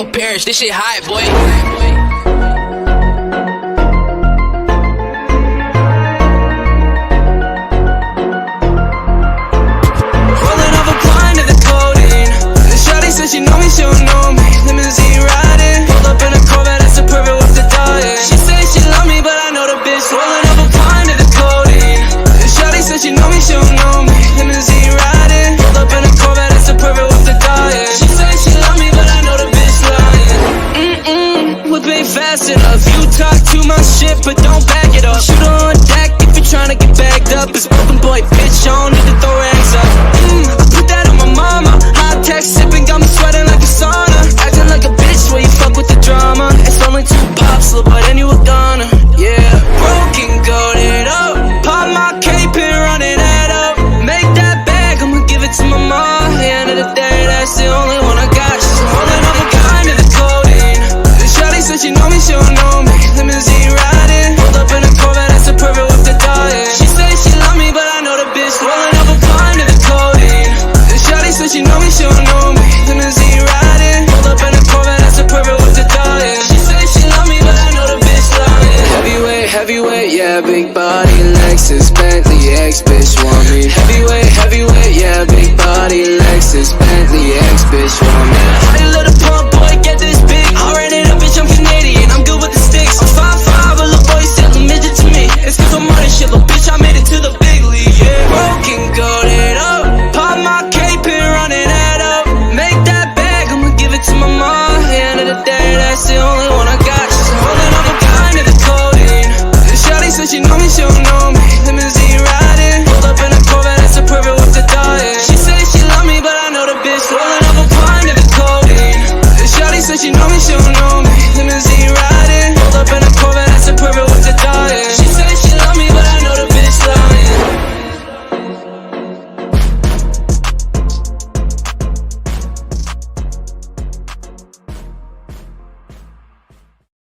your parents, this shit hot, boy. She know me, she don't know me. Limousine riding, pulled up in a Corvette, that's a perfect with the diet. She say she love me, but I know the bitch rolling up a pint of the codeine. Shawty said she know me, she don't know me. Limousine riding, pulled up in a Corvette, that's a perfect with the diet. She say she love me, but I know the bitch lying. Whip ain't fast enough. You talk too much shit, but don't back it up. Shoot her on deck if you're trying to get bagged up. It's broken boy, bitch, I don't need to throw rags up. I put that on my mama. High tech sipping, got me sweating like a sauna. Acting like a bitch when you fuck with the drama. It's only 2 pops, little but then you were gonna. Yeah, broken, goated up. Pop my cape and run it head up. Make that bag, I'ma give it to my mom. At the end of the day, that's the only one I got. She's holding up a kind of the codeine. Shawty said she know me, she don't know me. Limousine riding, pulled up in a Corvette, that's a perfect with the diet. She say she love me, but I know the bitch rolling up a kind of the codeine. Shawty said she know me, she don't know me. Limousine riding, pulled up in a Corvette, that's a perfect with the diet. She say she love me, but I know the bitch lying. Heavyweight, heavyweight, yeah, big body, Lexus, Bentley, ex-bitch want me. Heavyweight, heavyweight, yeah, big body, Lexus, Bentley, ex-bitch want me. How you let a pump boy get this big? I ran it up, bitch, I'm Canadian, I'm good with the sticks. I'm 5'5", a little boy still a midget to me. It's cause I'm on this shit, little bitch, I made it to the big.